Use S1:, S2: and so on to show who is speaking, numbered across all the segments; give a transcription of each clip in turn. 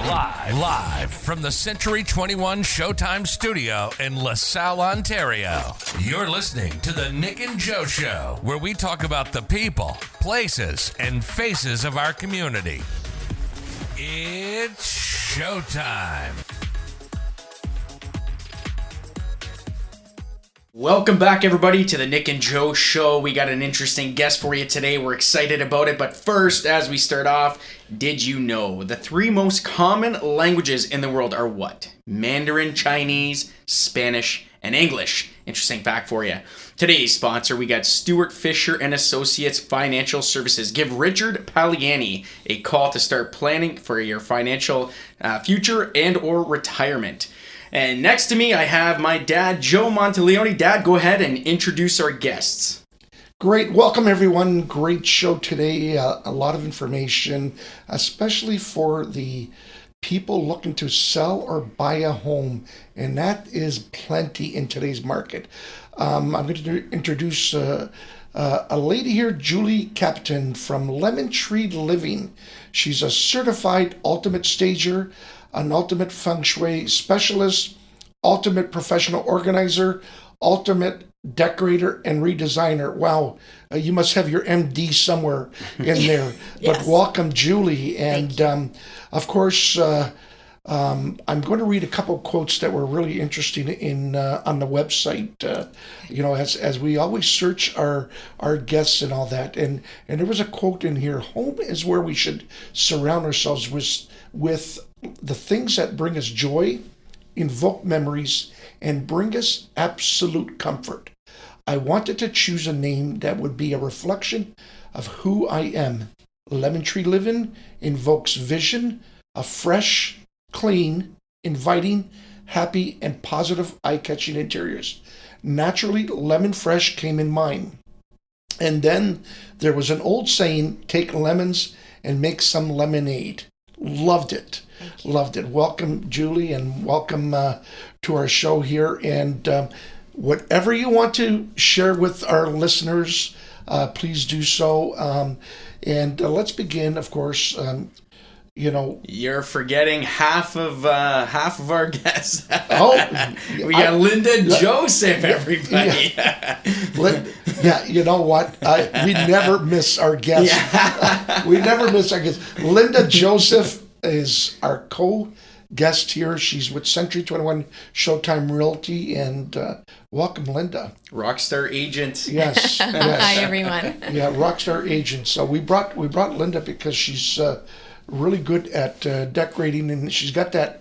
S1: Live from the Century 21 Showtime studio in LaSalle, Ontario. You're listening to the Nick and Joe Show, where we talk about the people, places, and faces of our community. It's showtime.
S2: Welcome back, everybody, to the Nick and Joe Show. We got an interesting guest for you today. We're excited about it. But first, as we start off, did you know the three most common languages in the world are what? Mandarin, Chinese, Spanish, and English. Interesting fact for you. Today's sponsor, we got Stuart Fisher and Associates Financial Services. Give Richard Paliani a call to start planning for your financial future and or retirement. And next to me, I have my dad, Joe Monteleone. Dad, go ahead and introduce our guests.
S3: Great. Welcome, everyone. Great show today. A lot of information, especially for the people looking to sell or buy a home. And that is plenty in today's market. I'm going to introduce a lady here, Julie Kapitan from Lemon Tree Living. She's a certified ultimate stager, an ultimate feng shui specialist, ultimate professional organizer, ultimate decorator and redesigner. Wow, you must have your MD somewhere in there. Yes. But welcome, Julie. And of course, I'm going to read a couple of quotes that were really interesting in on the website. As we always search our guests and all that. And there was a quote in here: "Home is where we should surround ourselves with the things that bring us joy, invoke memories, and bring us absolute comfort. I wanted to choose a name that would be a reflection of who I am. Lemon Tree Living invokes vision of fresh, clean, inviting, happy, and positive eye-catching interiors. Naturally, lemon fresh came in mind. And then there was an old saying, take lemons and make some lemonade." Loved it. Loved it. Welcome, Julie, and welcome to our show here. And whatever you want to share with our listeners, please do so. And let's begin, of course. You're
S2: forgetting half of our guests.
S3: We
S2: got Linda Joseph, everybody.
S3: Yeah, you know what? We never miss our guests. Yeah. We never miss our guests. Linda Joseph is our co-guest here. She's with Century 21 Showtime Realty, and welcome, Linda.
S2: Rockstar agent.
S3: Yes.
S4: Hi, everyone.
S3: Yeah, rockstar agent. So we brought Linda because she's really good at decorating, and she's got that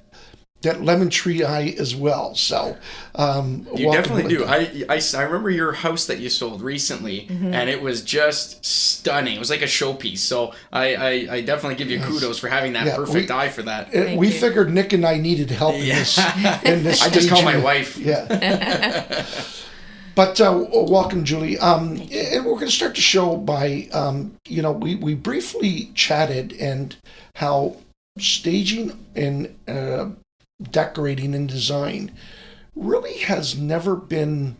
S3: lemon tree eye as well. So
S2: you definitely do. I remember your house that you sold recently, and it was just stunning. It was like a showpiece. So I definitely give you kudos for having that perfect eye for that.
S3: We figured Nick and I needed help in this.
S2: I just call my wife.
S3: Yeah. But welcome, Julie. And we're going to start the show by, we briefly chatted and how staging and decorating and design really has never been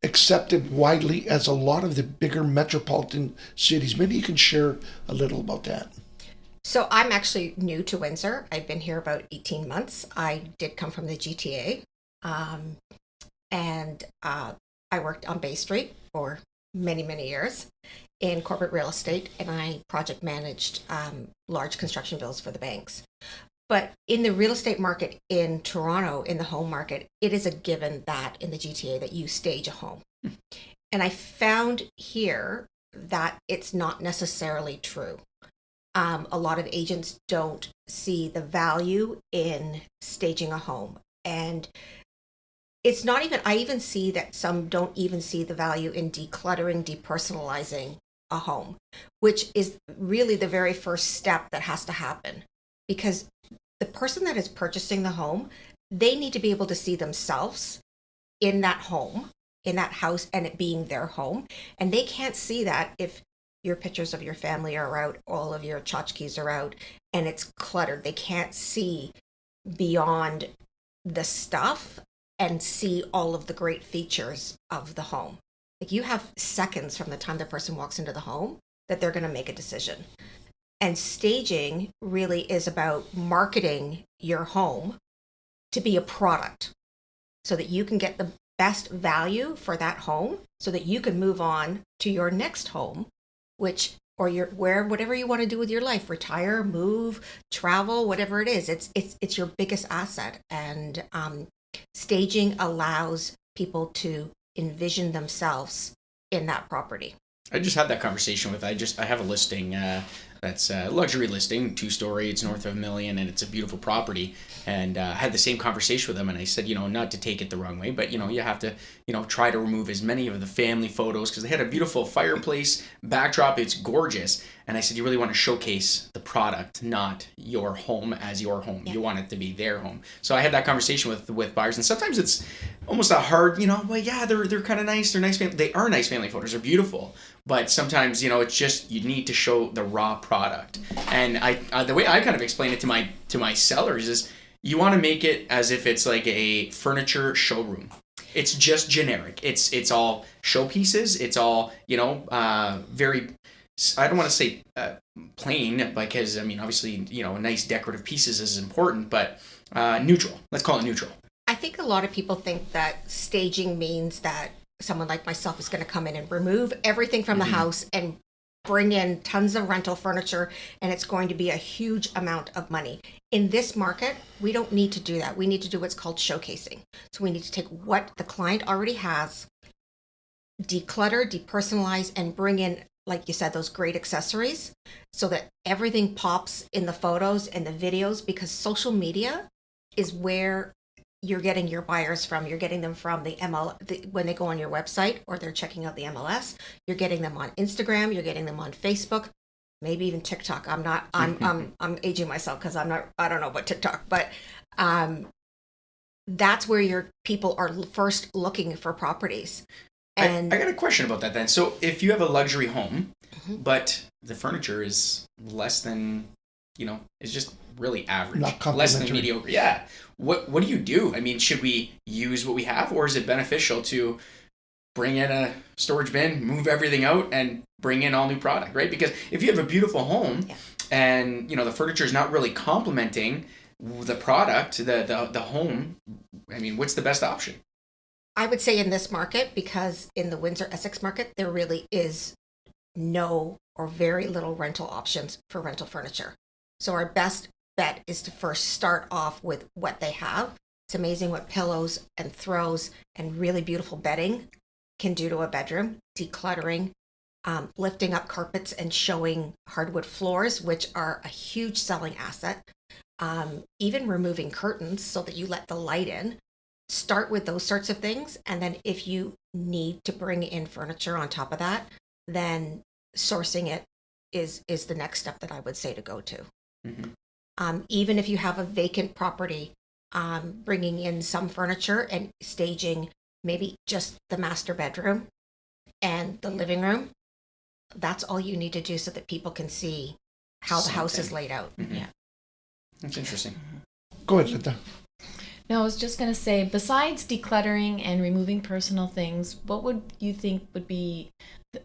S3: accepted widely as a lot of the bigger metropolitan cities. Maybe you can share a little about that.
S4: So I'm actually new to Windsor. I've been here about 18 months. I did come from the GTA. And I worked on Bay Street for many, many years in corporate real estate, and I project managed large construction bills for the banks. But in the real estate market in Toronto, in the home market, it is a given that in the GTA that you stage a home. And I found here that it's not necessarily true. A lot of agents don't see the value in staging a home. And it's not even, I even see that some don't even see the value in decluttering, depersonalizing a home, which is really the very first step that has to happen. Because the person that is purchasing the home, they need to be able to see themselves in that home, in that house, and it being their home. And they can't see that if your pictures of your family are out, all of your tchotchkes are out, and it's cluttered. They can't see beyond the stuff and see all of the great features of the home. Like, you have seconds from the time the person walks into the home that they're going to make a decision. And staging really is about marketing your home to be a product so that you can get the best value for that home so that you can move on to your next home, whatever you want to do with your life, retire, move, travel, whatever it is. It's your biggest asset. And staging allows people to envision themselves in that property.
S2: I just had that conversation with, I have a listing that's a luxury listing, 2-story, it's north of $1 million, and it's a beautiful property. And I had the same conversation with them, and I said, not to take it the wrong way, but, you have to, try to remove as many of the family photos, because they had a beautiful fireplace backdrop. It's gorgeous. And I said, you really want to showcase the product, not your home as your home. Yeah. You want it to be their home. So I had that conversation with buyers, and sometimes it's almost a hard, well, yeah, they're kind of nice. They're nice. They are nice family photos. They're beautiful. But sometimes, it's just, you need to show the raw product. And I the way I kind of explain it to my sellers is, you want to make it as if it's like a furniture showroom. It's just generic. It's all showpieces. It's all, very, I don't want to say plain, because, obviously, nice decorative pieces is important, but neutral. Let's call it neutral.
S4: I think a lot of people think that staging means that someone like myself is going to come in and remove everything from the house and bring in tons of rental furniture, and it's going to be a huge amount of money. In this market, we don't need to do that. We need to do what's called showcasing. So we need to take what the client already has, declutter, depersonalize, and bring in, like you said, those great accessories so that everything pops in the photos and the videos, because social media is where you're getting your buyers from. You're getting them from when they go on your website or they're checking out the MLS. You're getting them on Instagram. You're getting them on Facebook, maybe even TikTok. I'm aging myself because I don't know about TikTok, but that's where your people are first looking for properties. And
S2: I got a question about that then. So if you have a luxury home, but the furniture is less than, it's just really average, less than mediocre. Yeah. What do you do? Should we use what we have, or is it beneficial to bring in a storage bin, move everything out, and bring in all new product, right? Because if you have a beautiful home and, the furniture is not really complementing the product, the home, what's the best option?
S4: I would say in this market, because in the Windsor Essex market, there really is no or very little rental options for rental furniture. So our best bet is to first start off with what they have. It's amazing what pillows and throws and really beautiful bedding can do to a bedroom. Decluttering, lifting up carpets and showing hardwood floors, which are a huge selling asset. Even removing curtains so that you let the light in. Start with those sorts of things. And then if you need to bring in furniture on top of that, then sourcing it is the next step that I would say to go to. Even if you have a vacant property, bringing in some furniture and staging maybe just the master bedroom and the living room, that's all you need to do so that people can see how the house is laid out. Yeah.
S2: That's interesting.
S3: Go ahead, Linda.
S5: No, I was just going to say, besides decluttering and removing personal things, what would you think would be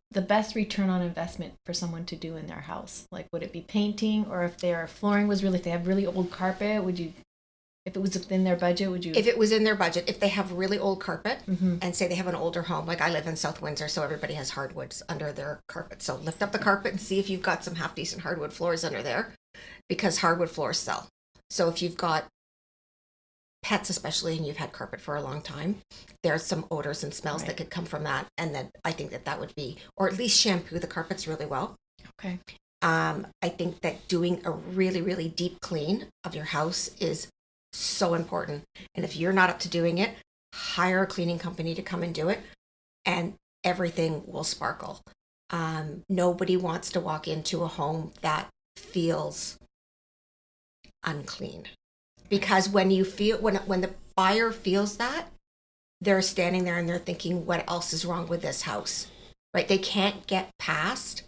S5: the best return on investment for someone to do in their house? Like, would it be painting, or if their flooring was if they have really old carpet, if it was within their budget, would you?
S4: If it was in their budget, if they have really old carpet and say they have an older home, like I live in South Windsor, so everybody has hardwoods under their carpet. So lift up the carpet and see if you've got some half decent hardwood floors under there, because hardwood floors sell. So if you've got pets especially, and you've had carpet for a long time, there's some odors and smells that could come from that. And then I think that would be, or at least shampoo the carpets really well.
S5: Okay.
S4: I think that doing a really, really deep clean of your house is so important. And if you're not up to doing it, hire a cleaning company to come and do it, and everything will sparkle. Nobody wants to walk into a home that feels unclean. Because when you feel, when the buyer feels that, they're standing there and they're thinking, what else is wrong with this house, right? They can't get past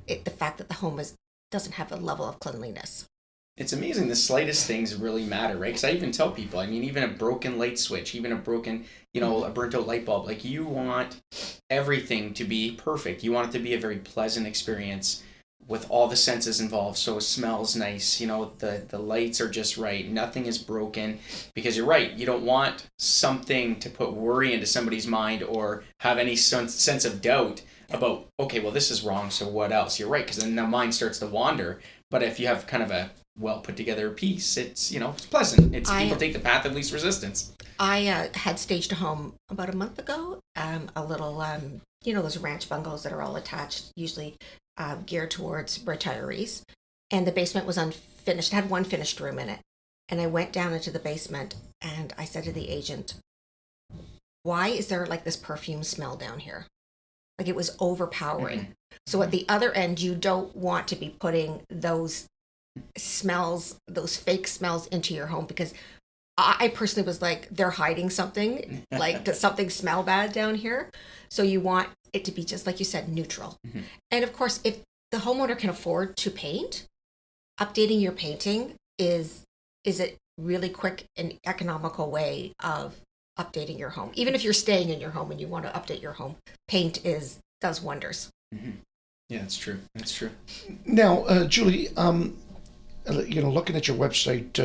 S4: it, the fact that the home doesn't have a level of cleanliness.
S2: It's amazing the slightest things really matter, right? Because I even tell people, even a broken light switch, even a broken, a burnt out light bulb, like, you want everything to be perfect. You want it to be a very pleasant experience with all the senses involved, so it smells nice, you know, the lights are just right, nothing is broken, because you're right, you don't want something to put worry into somebody's mind or have any sense of doubt about, okay, well, this is wrong, so what else? You're right, because then the mind starts to wander. But if you have kind of a well put together piece, it's, you know, it's pleasant. It's people take the path of least resistance.
S4: I had staged a home about a month ago, a little, you know, those ranch bungalows that are all attached, usually geared towards retirees. And the basement was unfinished, had one finished room in it. And I went down into the basement and I said to the agent, why is there like this perfume smell down here? Like it was overpowering. Mm-hmm. So at the other end, you don't want to be putting those smells, those fake smells into your home, because I personally was like, they're hiding something. Like, does something smell bad down here? So you want it to be just like you said, neutral. Mm-hmm. And of course, if the homeowner can afford to paint, updating your painting is a really quick and economical way of updating your home. Even if you're staying in your home and you want to update your home, paint does wonders.
S2: Mm-hmm. Yeah, that's true. That's true.
S3: Now, Julie, you know, looking at your website,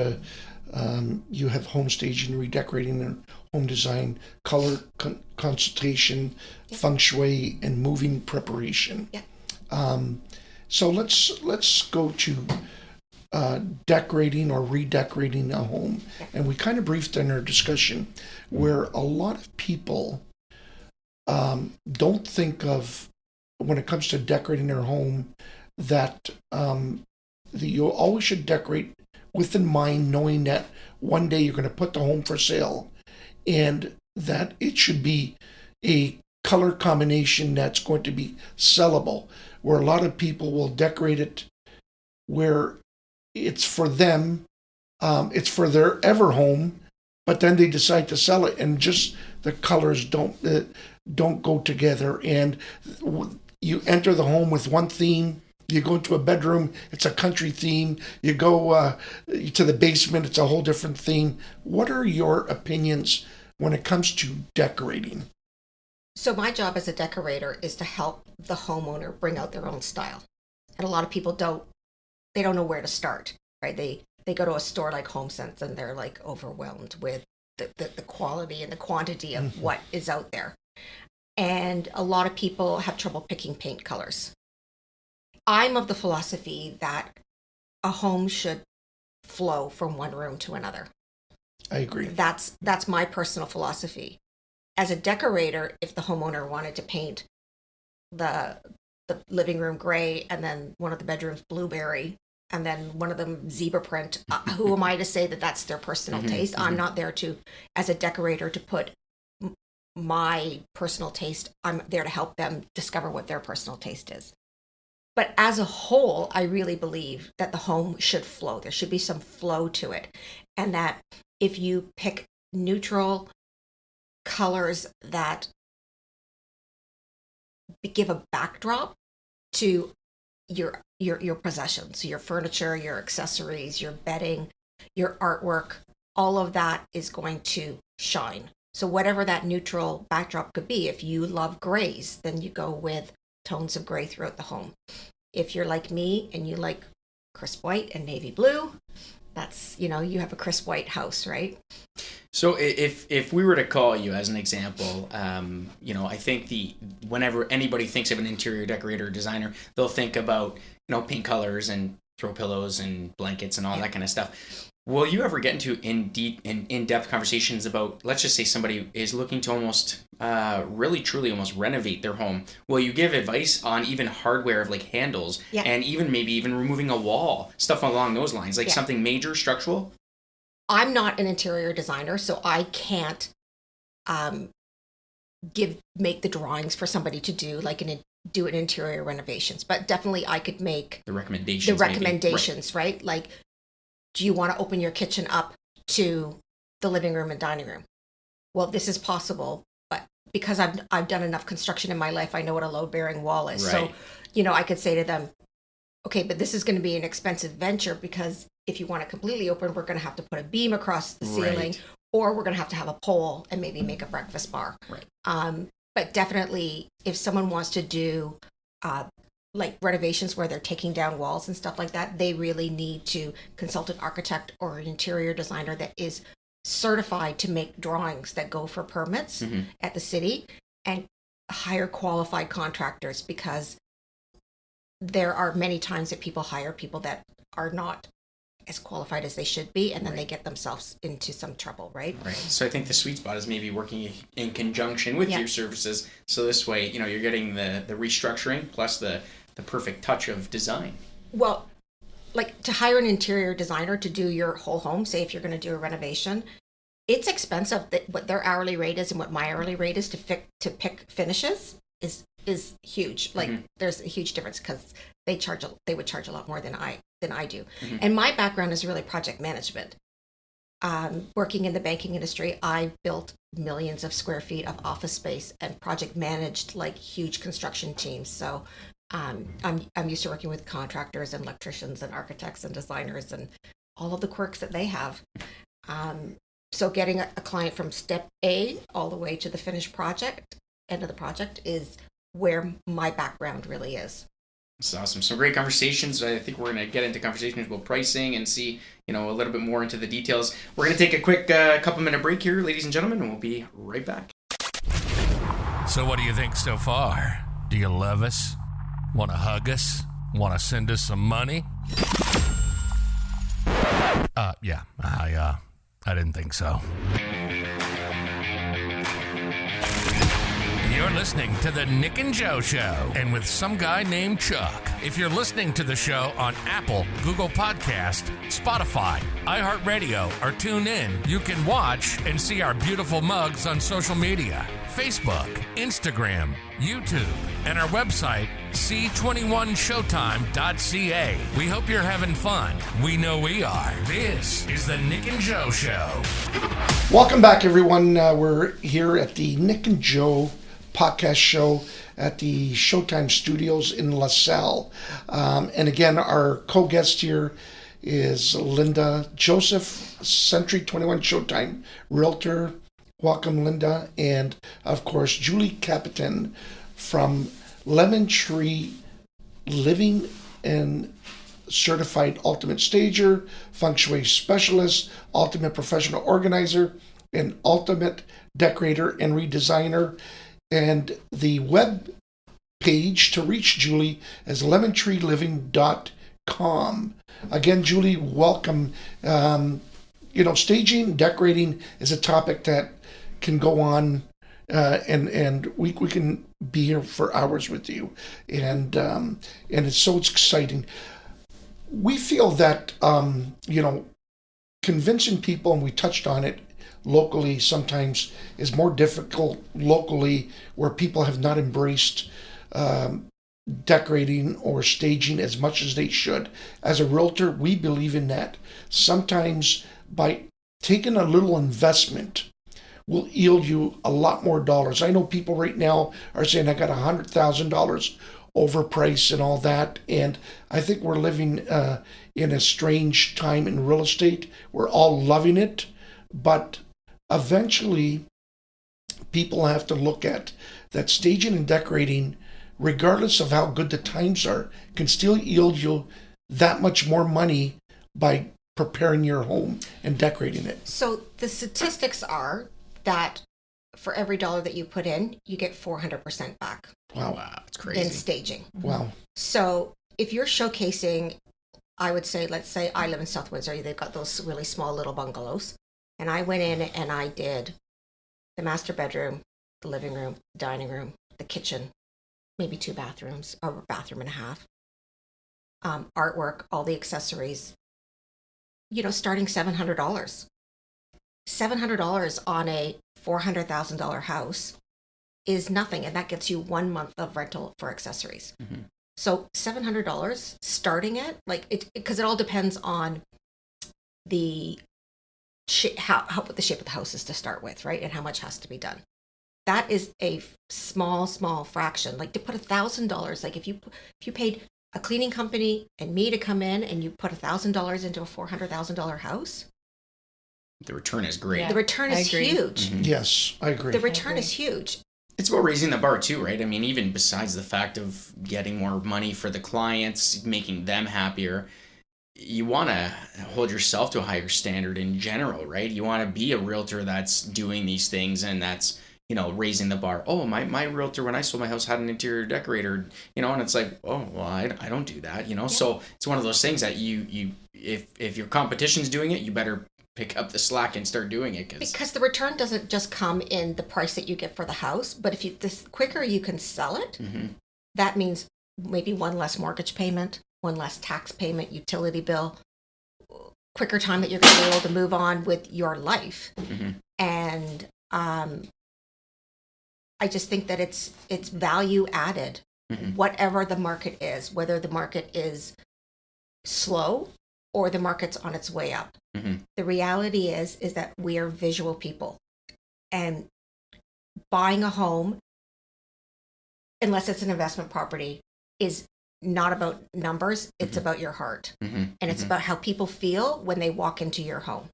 S3: you have home staging, redecorating, and home design, color consultation, feng shui, and moving preparation.
S4: Yeah.
S3: So let's go to decorating or redecorating a home. Yeah. And we kind of briefed in our discussion where a lot of people don't think of, when it comes to decorating their home, that you always should decorate with in mind, knowing that one day you're going to put the home for sale, and that it should be a color combination that's going to be sellable, where a lot of people will decorate it where it's for them, it's for their ever home, but then they decide to sell it, and just the colors don't go together, and you enter the home with one theme. You go into a bedroom, it's a country theme. You go to the basement, it's a whole different theme. What are your opinions when it comes to decorating?
S4: So my job as a decorator is to help the homeowner bring out their own style. And a lot of people don't know where to start, right? They go to a store like HomeSense and they're like overwhelmed with the quality and the quantity of what is out there. And a lot of people have trouble picking paint colors. I'm of the philosophy that a home should flow from one room to another.
S3: I agree.
S4: That's my personal philosophy. As a decorator, if the homeowner wanted to paint the living room gray and then one of the bedrooms blueberry and then one of them zebra print, who am I to say that that's their personal taste? I'm not there to, as a decorator, to put my personal taste. I'm there to help them discover what their personal taste is. But as a whole, I really believe that the home should flow. There should be some flow to it. And that if you pick neutral colors that give a backdrop to your possessions, your furniture, your accessories, your bedding, your artwork, all of that is going to shine. So whatever that neutral backdrop could be, if you love grays, then you go with tones of gray throughout the home. If you're like me and you like crisp white and navy blue, that's, you have a crisp white house, right?
S2: So if we were to call you as an example, I think whenever anybody thinks of an interior decorator or designer, they'll think about, paint colors and throw pillows and blankets and all that kind of stuff. Will you ever get into in-depth conversations about, let's just say somebody is looking to almost really truly almost renovate their home? Will you give advice on even hardware of like handles and maybe even removing a wall, stuff along those lines, like something major structural?
S4: I'm not an interior designer, so I can't make the drawings for somebody to do do an interior renovations, but definitely I could make
S2: the recommendations,
S4: right? Like, do you want to open your kitchen up to the living room and dining room? Well, this is possible, but because I've done enough construction in my life, I know what a load-bearing wall is.
S2: Right.
S4: So, I could say to them, okay, but this is going to be an expensive venture, because if you want it completely open, we're going to have to put a beam across the ceiling, or we're going to have a pole and maybe make a breakfast bar.
S2: Right.
S4: But definitely, if someone wants to do like renovations where they're taking down walls and stuff like that, they really need to consult an architect or an interior designer that is certified to make drawings that go for permits at the city, and hire qualified contractors, because there are many times that people hire people that are not as qualified as they should be, and then they get themselves into some trouble, right?
S2: Right. So I think the sweet spot is maybe working in conjunction with your services. So this way, you're getting the restructuring plus the perfect touch of design.
S4: Well, like to hire an interior designer to do your whole home, say if you're going to do a renovation, it's expensive. That what their hourly rate is and what my hourly rate is to pick finishes is huge. Like there's a huge difference, because they would charge a lot more than I do. And my background is really project management. Working in the banking industry, I built millions of square feet of office space and project managed like huge construction teams. So I'm used to working with contractors and electricians and architects and designers and all of the quirks that they have. So getting a client from step A all the way to the finished end of the project is where my background really is.
S2: That's awesome. Some great conversations. I think we're going to get into conversations about pricing and see, a little bit more into the details. We're going to take a quick couple-minute break here, ladies and gentlemen, and we'll be right back.
S1: So what do you think so far? Do you love us? Want to hug us? Want to send us some money? Yeah, I didn't think so. You're listening to the Nick and Joe Show, and with some guy named Chuck. If you're listening to the show on Apple, Google Podcast, Spotify, iHeartRadio, or Tunein, you can watch and see our beautiful mugs on social media, Facebook, Instagram, YouTube, and our website, C21Showtime.ca. We hope you're having fun. We know we are. This is the Nick and Joe Show.
S3: Welcome back, everyone. We're here at the Nick and Joe podcast show at the Showtime studios in LaSalle. And again, our co-guest here is Linda Joseph, Century 21 Showtime Realtor. Welcome, Linda. And of course, Julie Kapitan from Lemon Tree Living and Certified Ultimate Stager, Feng Shui Specialist, Ultimate Professional Organizer, and Ultimate Decorator and Redesigner. And the web page to reach Julie is lemontreeliving.com. Again, Julie, welcome. Staging, decorating is a topic that can go on, and we can be here for hours with you, and it's so exciting. We feel that convincing people, and we touched on it locally, sometimes is more difficult locally, where people have not embraced decorating or staging as much as they should. As a realtor, we believe in that. Sometimes by taking a little investment will yield you a lot more dollars. I know people right now are saying, I got $100,000 overpriced and all that. And I think we're living in a strange time in real estate. We're all loving it, but eventually people have to look at that staging and decorating, regardless of how good the times are, can still yield you that much more money by preparing your home and decorating it.
S4: So the statistics are that for every dollar that you put in, you get 400% back.
S3: Wow,
S2: that's crazy.
S4: In staging.
S3: Wow.
S4: So if you're showcasing, I would say, let's say I live in South Windsor, they've got those really small little bungalows. And I went in and I did the master bedroom, the living room, the dining room, the kitchen, maybe 2 bathrooms, or a bathroom and a half. Artwork, all the accessories, starting $700. $700 on a $400,000 house is nothing, and that gets you 1 month of rental for accessories. Mm-hmm. So $700 starting it, because it all depends on the what the shape of the house is to start with, right? And how much has to be done. That is a small fraction. Like to put $1,000, like if you paid a cleaning company and me to come in and you put $1,000 into a $400,000 house,
S2: the return is great.
S4: Yeah, the return is huge.
S3: Mm-hmm. Yes, I agree.
S4: The return is huge.
S2: It's about raising the bar too, right? I mean, even besides the fact of getting more money for the clients, making them happier, you want to hold yourself to a higher standard in general, right? You want to be a realtor that's doing these things and that's, raising the bar. Oh, my realtor, when I sold my house, had an interior decorator, and it's like, oh, well, I don't do that,
S4: Yeah.
S2: So it's one of those things that if your competition's doing it, you better pick up the slack and start doing it.
S4: Because the return doesn't just come in the price that you get for the house, but if the quicker you can sell it, that means maybe one less mortgage payment, one less tax payment, utility bill, quicker time that you're going to be able to move on with your life. And I just think that it's value added, whatever the market is, whether the market is slow or the market's on its way up. The reality is that we are visual people, and buying a home, unless it's an investment property, is not about numbers. It's about your heart, and it's about how people feel when they walk into your home.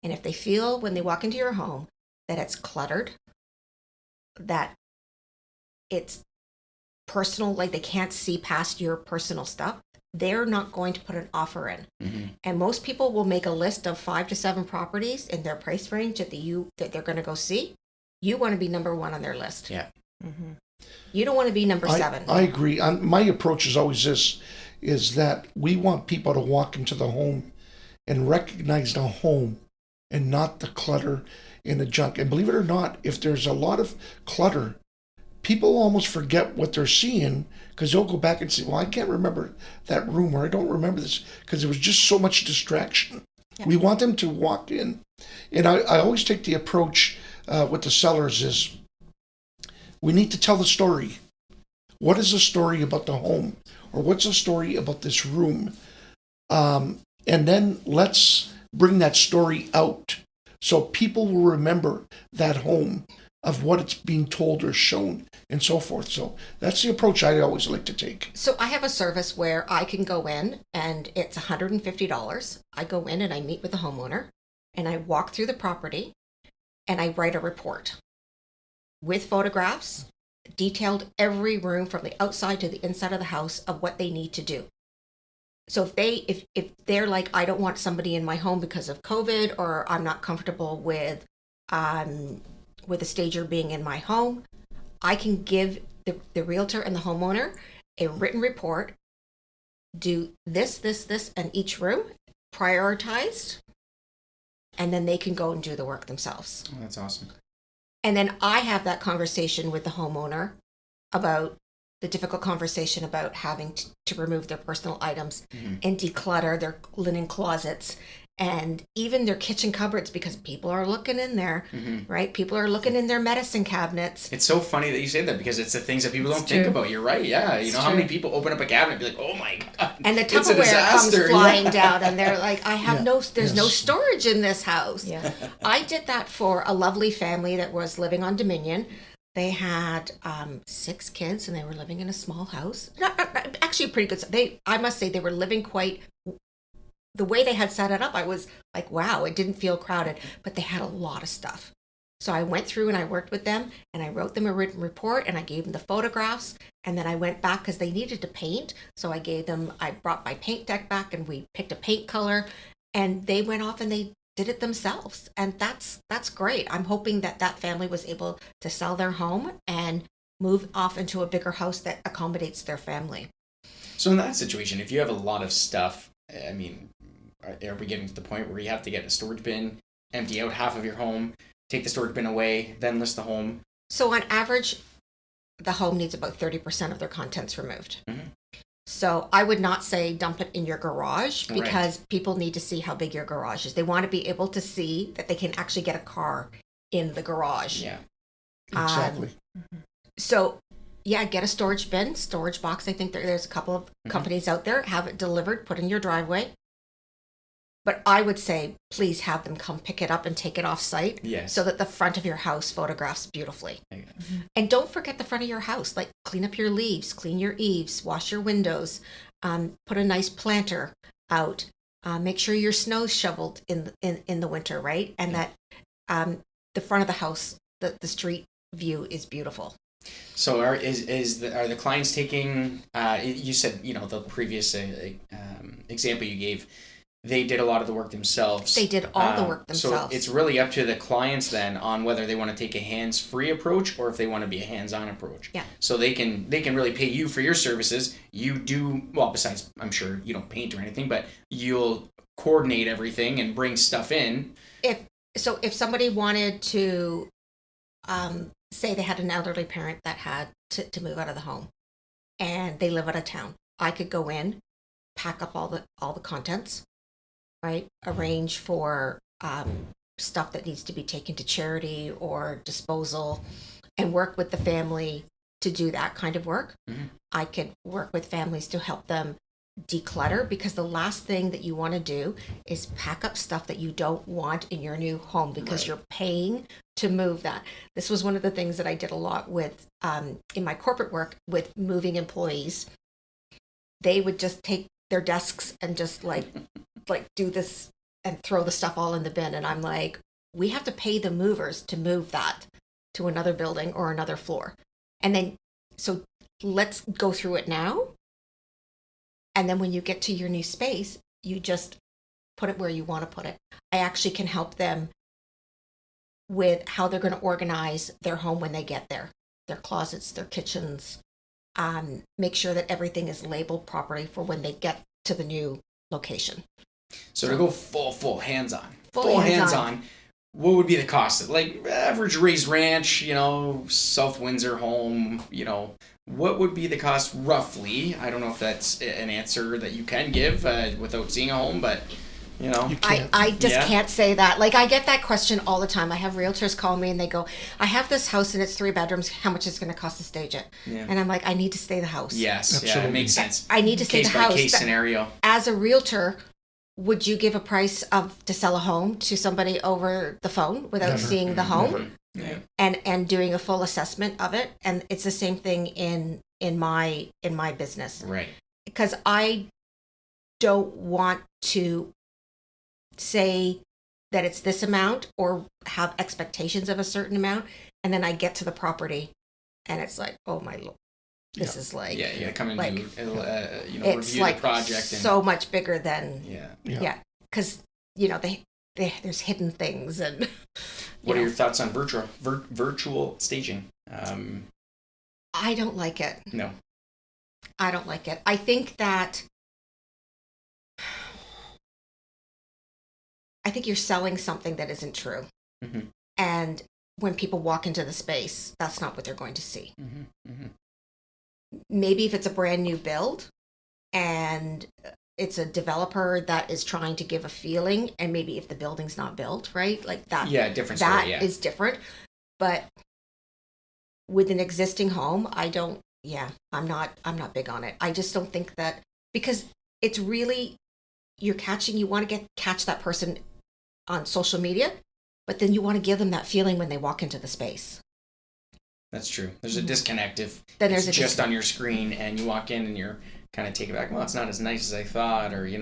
S4: And if they feel when they walk into your home that it's cluttered, that it's personal, like they can't see past your personal stuff, they're not going to put an offer in. And most people will make a list of 5 to 7 properties in their price range that they're going to go see. You want to be number 1 on their list.
S2: Yeah.
S4: You don't want to be number 7.
S3: I agree. My approach is always this, is that we want people to walk into the home and recognize the home and not the clutter and the junk. And believe it or not, if there's a lot of clutter, people almost forget what they're seeing because they'll go back and say, well, I can't remember that room, or I don't remember this because there was just so much distraction. We want them to walk in. And I always take the approach with the sellers is, we need to tell the story. What is the story about the home? Or what's the story about this room? And then let's bring that story out so people will remember that home, of what it's being told or shown and so forth. So that's the approach I always like to take.
S4: So I have a service where I can go in and it's $150. I go in and I meet with the homeowner and I walk through the property and I write a report with photographs, detailed every room from the outside to the inside of the house of what they need to do. So if they're like, I don't want somebody in my home because of COVID, or I'm not comfortable with a stager being in my home, I can give the realtor and the homeowner a written report, do this, and each room, prioritized, and then they can go and do the work themselves.
S2: Oh, that's awesome.
S4: And then I have that conversation with the homeowner about the difficult conversation about having to remove their personal items and declutter their linen closets and even their kitchen cupboards, because people are looking in there, right? People are looking in their medicine cabinets.
S2: It's so funny that you say that, because it's the things that people don't think about. You're right. Yeah. How many people open up a cabinet and be like, oh my God.
S4: And the Tupperware comes flying down and they're like, there's no storage in this house. Yeah. I did that for a lovely family that was living on Dominion. They had 6 kids and they were living in a small house. Not actually a pretty good. I must say they were living quite. The way they had set it up, I was like, wow, it didn't feel crowded, but they had a lot of stuff. So I went through and I worked with them and I wrote them a written report and I gave them the photographs, and then I went back because they needed to paint. So I brought my paint deck back and we picked a paint color, and they went off and they did it themselves. And that's great. I'm hoping that family was able to sell their home and move off into a bigger house that accommodates their family.
S2: So in that situation, if you have a lot of stuff, I mean, are we getting to the point where you have to get a storage bin, empty out half of your home, take the storage bin away, then list the home?
S4: So on average, the home needs about 30% of their contents removed. So I would not say dump it in your garage, because people need to see how big your garage is. They want to be able to see that they can actually get a car in the garage.
S2: Yeah,
S3: exactly.
S4: So yeah, get a storage bin, storage box. I think there's a couple of companies out there, have it delivered, put in your driveway. But I would say, please have them come pick it up and take it off site, so that the front of your house photographs beautifully. And don't forget the front of your house. Like, clean up your leaves, clean your eaves, wash your windows, put a nice planter out. Make sure your snow's shoveled in the winter, right? And that the front of the house, the street view is beautiful.
S2: So are the clients taking? You said the previous example you gave. They did a lot of the work themselves.
S4: They did all the work themselves.
S2: So it's really up to the clients then on whether they want to take a hands-free approach or if they want to be a hands-on approach.
S4: Yeah.
S2: So they can really pay you for your services. You do, well, besides, I'm sure you don't paint or anything, but you'll coordinate everything and bring stuff in.
S4: If somebody wanted to, say they had an elderly parent that had to move out of the home and they live out of town, I could go in, pack up all the contents, right? Arrange for stuff that needs to be taken to charity or disposal, and work with the family to do that kind of work.
S2: Mm-hmm.
S4: I could work with families to help them declutter, because the last thing that you want to do is pack up stuff that you don't want in your new home, because you're paying to move that. This was one of the things that I did a lot with in my corporate work with moving employees. They would just take their desks and just like do this and throw the stuff all in the bin. And I'm like, we have to pay the movers to move that to another building or another floor. And then, so let's go through it now. And then when you get to your new space, you just put it where you want to put it. I actually can help them with how they're going to organize their home when they get there, their closets, their kitchens, make sure that everything is labeled properly for when they get to the new location.
S2: So to go full hands-on, full hands-on, what would be the cost? Like average raised ranch, South Windsor home, what would be the cost roughly? I don't know if that's an answer that you can give without seeing a home, but
S4: I just can't say that. Like, I get that question all the time. I have realtors call me and they go, I have this house and it's 3 bedrooms. How much is it going to cost to stage it? Yeah. And I'm like, I need to stay the house.
S2: Yes, absolutely. Yeah, it makes sense.
S4: I need to stay the house.
S2: Case by case scenario.
S4: As a realtor, would you give a price to sell a home to somebody over the phone without seeing the home?
S2: Yeah.
S4: And doing a full assessment of it? And it's the same thing in my business.
S2: Right.
S4: Because I don't want to say that it's this amount or have expectations of a certain amount, and then I get to the property and it's like, oh my Lord, this is like,
S2: come in
S4: like,
S2: review the project,
S4: so much bigger than because there's hidden things. And
S2: what are your thoughts on virtual staging?
S4: I don't like it.
S2: No,
S4: I don't like it. I think you're selling something that isn't true.
S2: Mm-hmm.
S4: And when people walk into the space, that's not what they're going to see.
S2: Mm-hmm. Mm-hmm.
S4: Maybe if it's a brand new build and it's a developer that is trying to give a feeling, and maybe if the building's not built, right? Like that.
S2: Yeah, different story,
S4: that is different. But with an existing home, I'm not big on it. I just don't think that, because it's really, you want to catch that person on social media, but then you want to give them that feeling when they walk into the space.
S2: That's true. There's a disconnect if
S4: it's
S2: just on your screen and you walk in and you're kind of taken back. Well, it's not as nice as I thought, or you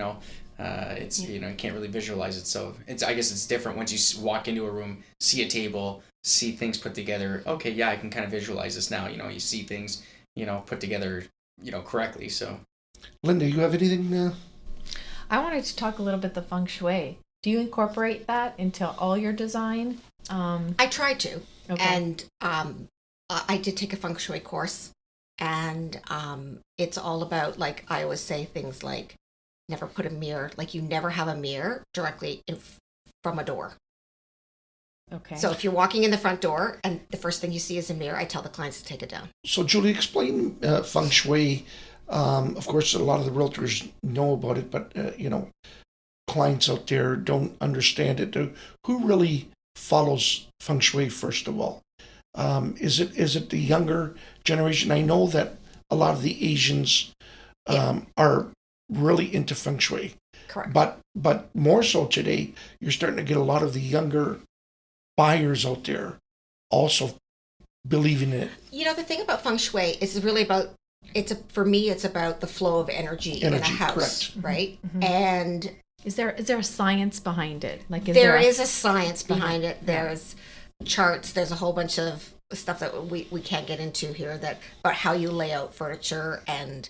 S2: can't really visualize it. So I guess it's different once you walk into a room, see a table, see things put together. Okay, yeah, I can kind of visualize this now. You see things, put together, correctly. So,
S3: Linda, you have anything?
S5: I wanted to talk a little bit the feng shui. Do you incorporate that into all your design?
S4: I try to.
S5: Okay.
S4: And I did take a feng shui course, and it's all about, like, I always say things like, never put a mirror, like you never have a mirror directly from a door.
S5: Okay.
S4: So if you're walking in the front door and the first thing you see is a mirror, I tell the clients to take it down.
S3: So Julie, explain feng shui. Of course, a lot of the realtors know about it, but clients out there don't understand it. Who really follows feng shui, first of all? Is it the younger generation? I know that a lot of the Asians are really into feng shui.
S4: Correct.
S3: But more so today, you're starting to get a lot of the younger buyers out there also believing in it.
S4: The thing about feng shui is really about, for me, it's about the flow of energy in a house,
S3: correct.
S4: Right?
S5: Mm-hmm.
S4: And
S5: is there a science behind it? Like,
S4: there is a science behind it. There's charts. There's a whole bunch of stuff that we can't get into here, that about how you lay out furniture and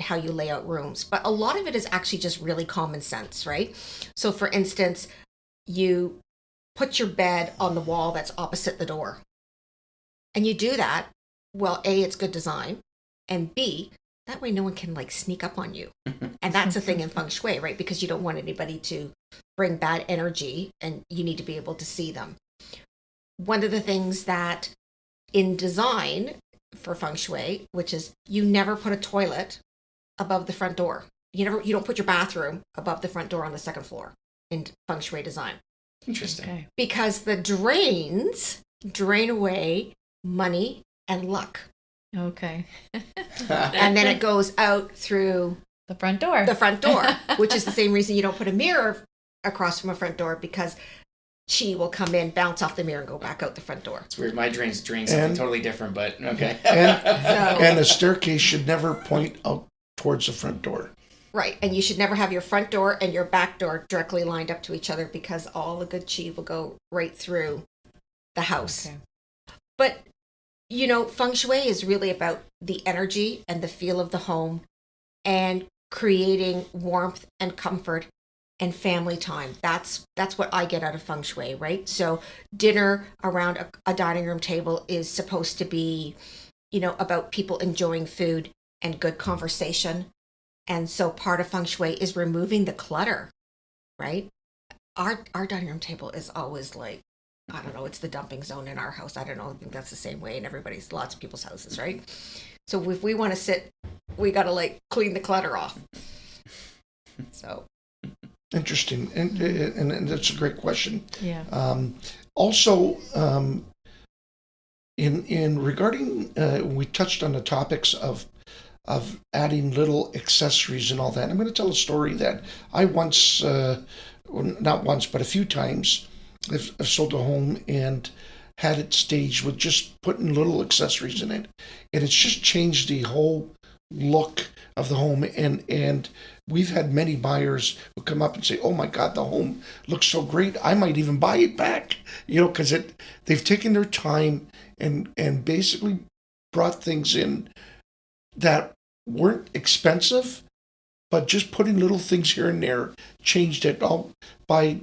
S4: how you lay out rooms. But a lot of it is actually just really common sense, right? So for instance, you put your bed on the wall that's opposite the door. And you do that, well, A, it's good design, and B, that way no one can like sneak up on you. And that's the thing in feng shui, right? Because you don't want anybody to bring bad energy, and you need to be able to see them. One of the things that in design for feng shui, which is you never put a toilet above the front door. You don't put your bathroom above the front door on the second floor in feng shui design.
S2: Interesting.
S5: Okay.
S4: Because the drains drain away money and luck.
S5: Okay.
S4: And then it goes out through
S5: The front door.
S4: the front door, which is the same reason you don't put a mirror across from a front door, because chi will come in, bounce off the mirror, and go back out the front door.
S2: It's weird. My drains drain something totally different, but okay.
S3: And a staircase should never point out towards the front door.
S4: Right. And you should never have your front door and your back door directly lined up to each other, because all the good chi will go right through the house.
S5: Okay.
S4: But, feng shui is really about the energy and the feel of the home, and creating warmth and comfort and family time. That's what I get out of feng shui, right? So dinner around a dining room table is supposed to be, about people enjoying food and good conversation. And so part of feng shui is removing the clutter, right? Our dining room table is always like, I don't know, it's the dumping zone in our house. I don't know, I think that's the same way in lots of people's houses, right? So if we want to sit, we got to like clean the clutter off. So.
S3: Interesting, and that's a great question.
S5: Yeah.
S3: Also, in regarding, we touched on the topics of adding little accessories and all that. I'm going to tell a story that I once, not once, but a few times, I've sold a home and had it staged with just putting little accessories in it, and it's just changed the whole look of the home. And we've had many buyers who come up and say, "Oh my God, the home looks so great! I might even buy it back," because they've taken their time and basically brought things in that weren't expensive, but just putting little things here and there changed it all by,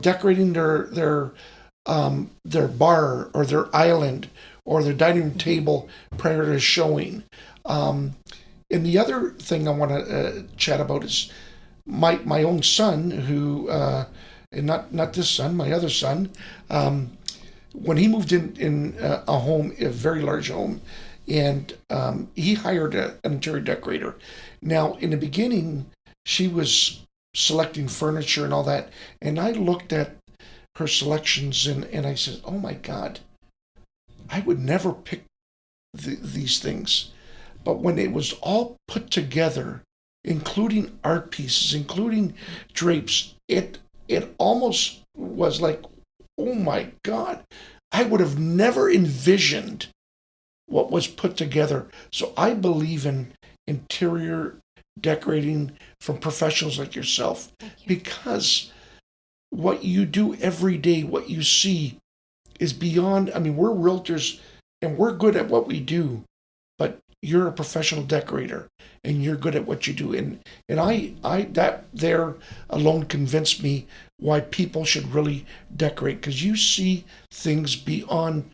S3: decorating their bar or their island or their dining room table prior to showing. And the other thing I want to chat about is my own son, who, and not this son, my other son, when he moved in a home, a very large home, and he hired an interior decorator. Now, in the beginning, she was selecting furniture and all that, and I looked at her selections and I said, "Oh my God, I would never pick these things." But when it was all put together, including art pieces, including drapes, it almost was like, oh my God, I would have never envisioned what was put together. So I believe in interior decorating from professionals like yourself, because what you do every day, what you see, is beyond. I mean, we're realtors and we're good at what we do, but you're a professional decorator and you're good at what you do. And I that there alone convinced me why people should really decorate, because you see things beyond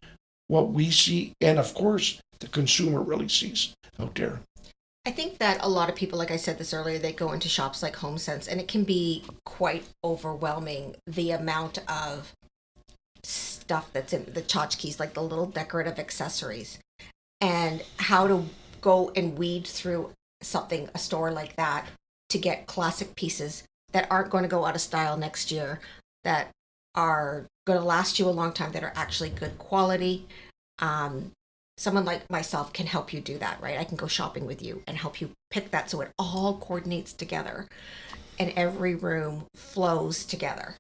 S3: what we see, and of course the consumer really sees out there.
S4: I think that a lot of people, like I said this earlier, they go into shops like HomeSense, and it can be quite overwhelming, the amount of stuff that's in the tchotchkes, like the little decorative accessories, and how to go and weed through a store like that, to get classic pieces that aren't going to go out of style next year, that are going to last you a long time, that are actually good quality. Someone like myself can help you do that, right? I can go shopping with you and help you pick that so it all coordinates together and every room flows together.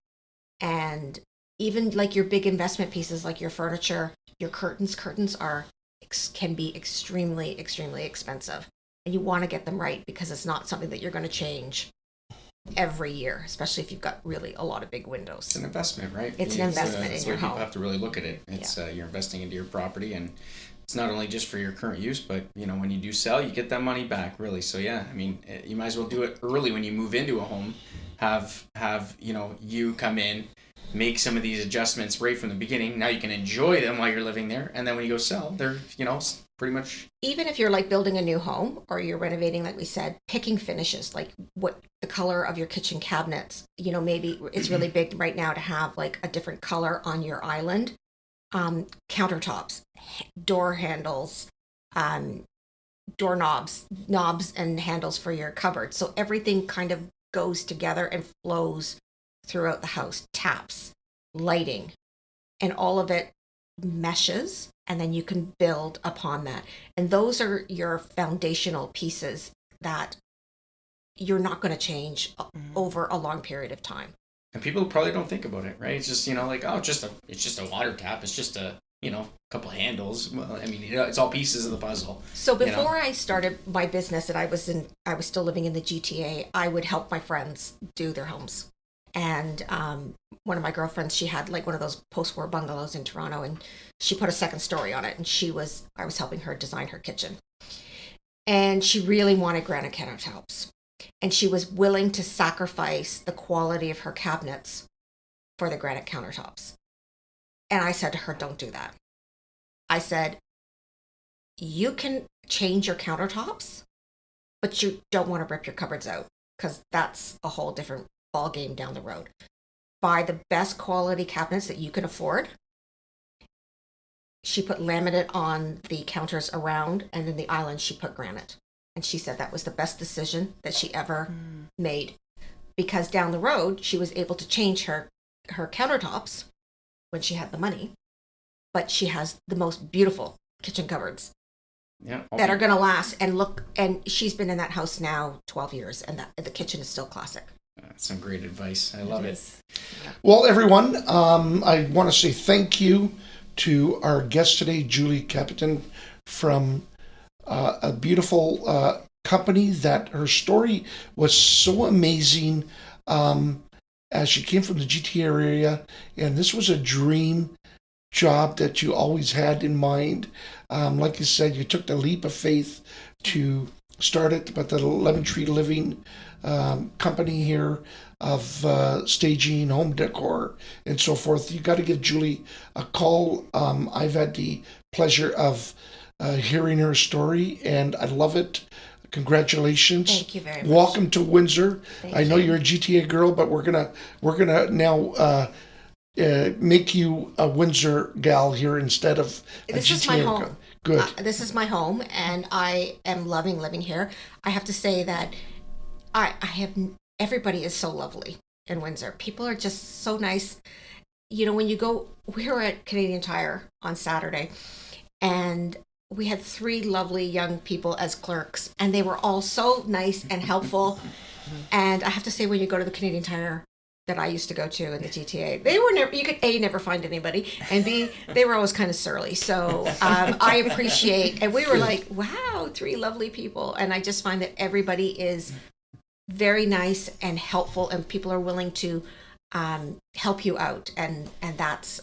S4: And even like your big investment pieces, like your furniture, your curtains can be extremely, extremely expensive. And you want to get them right, because it's not something that you're going to change every year, especially if you've got really a lot of big windows.
S2: It's an investment, right?
S4: It's an investment
S2: that's
S4: in
S2: the
S4: your
S2: way
S4: home.
S2: people have to really look at it. It's you're investing into your property, and it's not only just for your current use, but when you do sell, you get that money back, really. So yeah, I mean, you might as well do it early when you move into a home. Have you come in, make some of these adjustments right from the beginning. Now you can enjoy them while you're living there, and then when you go sell, they're pretty much.
S4: Even if you're like building a new home or you're renovating, like we said, picking finishes, like what the color of your kitchen cabinets. Maybe it's really big right now to have like a different color on your island. Countertops, door handles, doorknobs, knobs and handles for your cupboard. So everything kind of goes together and flows throughout the house. Taps, lighting, and all of it meshes, and then you can build upon that. And those are your foundational pieces that you're not going to change over a long period of time.
S2: And people probably don't think about it, right? It's just it's just a water tap. It's just a couple handles. Well, I mean, it's all pieces of the puzzle.
S4: So before I started my business, and I was still living in the GTA, I would help my friends do their homes. And one of my girlfriends, she had like one of those post-war bungalows in Toronto, and she put a second story on it, and I was helping her design her kitchen. And she really wanted granite countertops. And she was willing to sacrifice the quality of her cabinets for the granite countertops. And I said to her, don't do that. I said, you can change your countertops, but you don't want to rip your cupboards out, because that's a whole different ball game down the road. Buy the best quality cabinets that you can afford. She put laminate on the counters around, and then the island she put granite. And she said that was the best decision that she ever made, because down the road she was able to change her countertops when she had the money, but she has the most beautiful kitchen cupboards that are going to last and look. And she's been in that house now 12 years, and the kitchen is still classic.
S2: That's some great advice. I love it.
S3: Well, everyone, I want to say thank you to our guest today, Julie Kapitan, from a beautiful company that her story was so amazing as she came from the GTA area, and this was a dream job that you always had in mind. Like you said, you took the leap of faith to start it, but the Lemon Tree Living company here of staging, home decor, and so forth. You got to give Julie a call. I've had the pleasure of hearing her story, and I love it. Congratulations!
S4: Thank you very much.
S3: Welcome to Windsor.
S4: Thank
S3: I know
S4: you.
S3: you're a GTA girl, but we're gonna now make you a Windsor gal here instead of a
S4: This
S3: GTA
S4: is my home.
S3: girl. Good.
S4: This is my home, and I am loving living here. I have to say that everybody is so lovely in Windsor. People are just so nice. When you go, we were at Canadian Tire on Saturday, and we had 3 lovely young people as clerks, and they were all so nice and helpful. And I have to say, when you go to the Canadian Tire that I used to go to in the GTA, they were never, you could A, never find anybody, and B, they were always kind of surly. So I appreciate, and we were like, wow, 3 lovely people. And I just find that everybody is very nice and helpful, and people are willing to help you out. And that's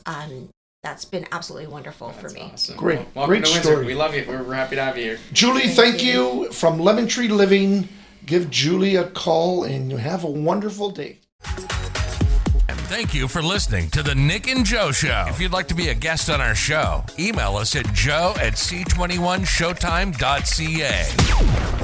S4: been absolutely wonderful for me.
S2: Awesome.
S3: Great.
S2: Welcome
S3: Great
S2: to Windsor.
S3: story.
S2: We love you. We're happy to have you here.
S3: Julie, thank you from Lemon Tree Living. Give Julie a call, and you have a wonderful day.
S1: And thank you for listening to the Nick and Joe Show. If you'd like to be a guest on our show, email us at joe@c21showtime.ca.